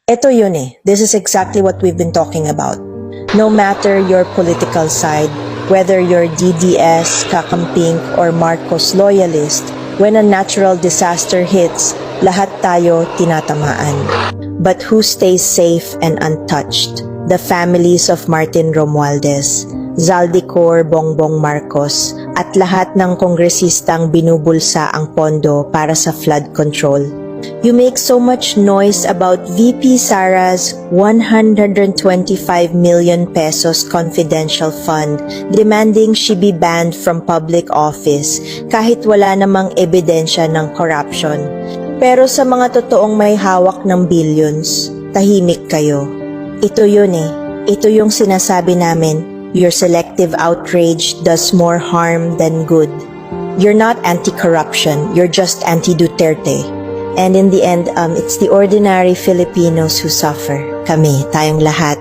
Ito yun eh. This is exactly what we've been talking about. No matter your political side, whether you're DDS, Kakamping, or Marcos loyalist, when a natural disaster hits, lahat tayo tinatamaan. But who stays safe and untouched? The families of Martin Romualdez, Zaldívar Bongbong Marcos, at lahat ng kongresistang binubulsa ang pondo para sa flood control. You make so much noise about VP Sara's 125 million pesos confidential fund, demanding she be banned from public office kahit wala namang ebidensya ng corruption. Pero sa mga totoong may hawak ng billions, tahimik kayo. Ito yun eh. Ito yung sinasabi namin, your selective outrage does more harm than good. You're not anti-corruption, you're just anti-Duterte. And in the end, it's the ordinary Filipinos who suffer. Kami, tayong lahat.